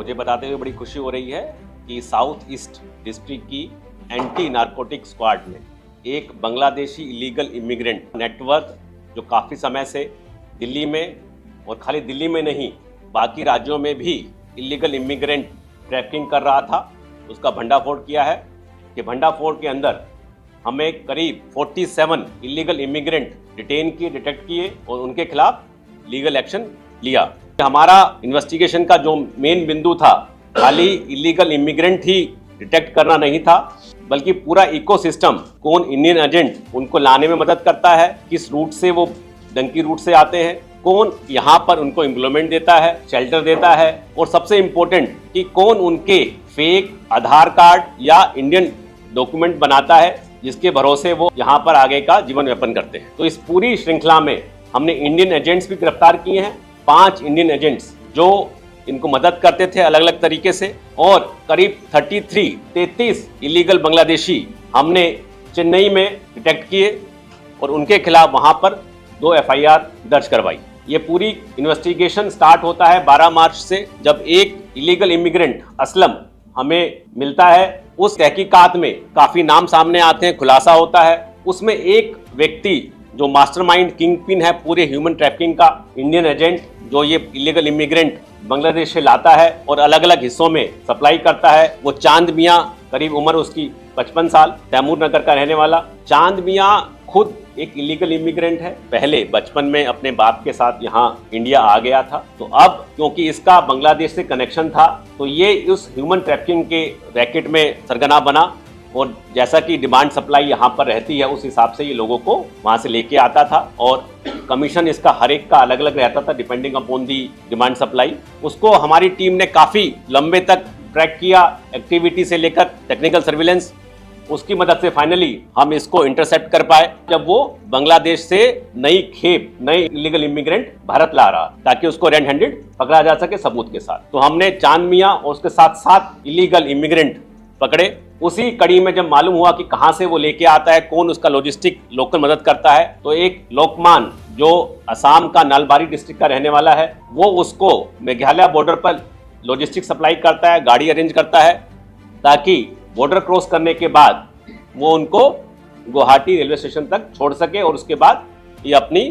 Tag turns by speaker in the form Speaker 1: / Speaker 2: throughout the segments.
Speaker 1: मुझे बताते हुए बड़ी खुशी हो रही है कि साउथ ईस्ट डिस्ट्रिक्ट की एंटी नारकोटिक स्क्वाड में एक बांग्लादेशी इलीगल इमिग्रेंट नेटवर्क जो काफ़ी समय से दिल्ली में, और खाली दिल्ली में नहीं बाकी राज्यों में भी इलीगल इमिग्रेंट ट्रैफिकिंग कर रहा था, उसका भंडाफोड़ किया है। कि भंडाफोड़ के अंदर हमें करीब 47 इलीगल इमिग्रेंट डिटेक्ट किए और उनके खिलाफ लीगल एक्शन लिया। हमारा इन्वेस्टिगेशन का जो मेन बिंदु था, खाली इलीगल इमिग्रेंट ही डिटेक्ट करना नहीं था, बल्कि पूरा इकोसिस्टम, कौन इंडियन एजेंट उनको लाने में मदद करता है, किस रूट से वो डंकी रूट से आते हैं, कौन यहाँ पर उनको एम्प्लॉयमेंट देता है, शेल्टर देता है, और सबसे इम्पोर्टेंट कि कौन उनके फेक आधार कार्ड या इंडियन डॉक्यूमेंट बनाता है जिसके भरोसे वो यहाँ पर आगे का जीवन यापन करते हैं। तो इस पूरी श्रृंखला में हमने इंडियन एजेंट्स भी गिरफ्तार किए हैं, 5 इंडियन एजेंट्स जो इनको मदद करते थे अलग अलग तरीके से, और करीब 33 इलीगल बांग्लादेशी हमने चेन्नई में डिटेक्ट किए और उनके खिलाफ वहाँ पर 2 FIR दर्ज करवाई। ये पूरी इन्वेस्टिगेशन स्टार्ट होता है 12 मार्च से, जब एक इलीगल इमिग्रेंट असलम हमें मिलता है। उस तहकीकात में काफ़ी नाम सामने आते हैं, खुलासा होता है। उसमें एक व्यक्ति जो मास्टरमाइंड किंग पिन है पूरे ह्यूमन ट्रैफिकिंग का, इंडियन एजेंट जो ये इलीगल इमिग्रेंट बांग्लादेश से लाता है और अलग अलग हिस्सों में सप्लाई करता है, वो चांद मियाँ, करीब उम्र उसकी 55 साल, तैमूर नगर का रहने वाला। चांद मियाँ खुद एक इलीगल इमिग्रेंट है, पहले बचपन में अपने बाप के साथ यहाँ इंडिया आ गया था, तो अब क्योंकि इसका बांग्लादेश से कनेक्शन था तो ये उस ह्यूमन ट्रैफिकिंग के रैकेट में सरगना बना, और जैसा कि डिमांड सप्लाई यहाँ पर रहती है उस हिसाब से ये लोगों को वहाँ से लेके आता था, और कमीशन इसका हर एक का अलग अलग रहता था depending upon the demand supply. उसको हमारी टीम ने काफ़ी लंबे तक ट्रैक किया, एक्टिविटी से लेकर टेक्निकल सर्विलेंस, उसकी मदद से फाइनली हम इसको इंटरसेप्ट कर पाए जब वो बांग्लादेश से नई इलीगल इमिग्रेंट भारत ला रहा, ताकि उसको रेड हैंडेड पकड़ा जा सके सबूत के साथ। तो हमने चांद मियाँ और उसके साथ 7 इलीगल इमिग्रेंट पकड़े। उसी कड़ी में जब मालूम हुआ कि कहाँ से वो लेके आता है, कौन उसका लॉजिस्टिक लोकल मदद करता है, तो एक लोकमान जो असम का नालबारी डिस्ट्रिक्ट का रहने वाला है, वो उसको मेघालय बॉर्डर पर लॉजिस्टिक सप्लाई करता है, गाड़ी अरेंज करता है, ताकि बॉर्डर क्रॉस करने के बाद वो उनको गुवाहाटी रेलवे स्टेशन तक छोड़ सके और उसके बाद ये अपनी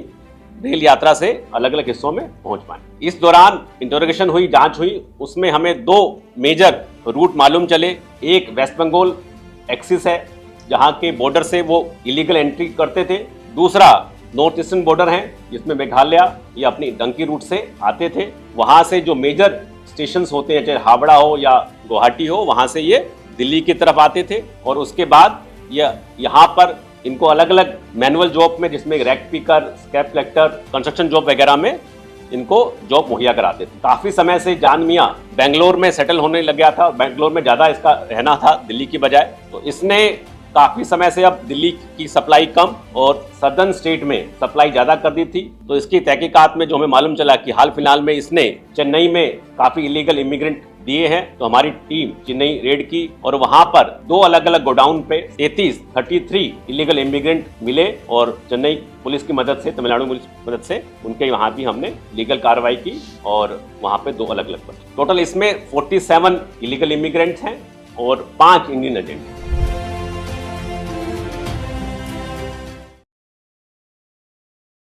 Speaker 1: रेल यात्रा से अलग अलग हिस्सों में पहुंच पाए। इस दौरान इंटरोगेशन हुई, जांच हुई, उसमें हमें 2 मेजर रूट मालूम चले। एक वेस्ट बंगाल एक्सिस है जहां के बॉर्डर से वो इलीगल एंट्री करते थे, दूसरा नॉर्थ ईस्टर्न बॉर्डर है जिसमें मेघालय ये अपनी डंकी रूट से आते थे। वहां से जो मेजर स्टेशन होते हैं, चाहे हावड़ा हो या गुवाहाटी हो, वहां से ये दिल्ली की तरफ आते थे, और उसके बाद यहाँ पर इनको अलग अलग मैनुअल जॉब में, जिसमें rack picker, scrap collector, construction job वगैरह में इनको जॉब मुहैया कराते थे। काफ़ी समय से जान मियाँ बेंगलोर में सेटल होने लग गया था, बेंगलोर में ज़्यादा इसका रहना था दिल्ली की बजाय, तो इसने काफ़ी समय से अब दिल्ली की सप्लाई कम और सदर्न स्टेट में सप्लाई ज़्यादा कर दी थी। तो इसकी तहकीकात में जो हमें मालूम चला कि हाल फिलहाल में इसने चेन्नई में काफ़ी इलीगल इमिग्रेंट दिए हैं, तो हमारी टीम चेन्नई रेड की और वहां पर 2 अलग अलग गोडाउन पे 33 इलीगल इमिग्रेंट मिले, और चेन्नई पुलिस की मदद से, तमिलनाडु पुलिस की मदद से उनके वहां भी हमने लीगल कार्रवाई की, और वहां पे 2 अलग अलग टोटल इसमें 47 इलीगल इमिग्रेंट्स हैं और 5 इंडियन एजेंट।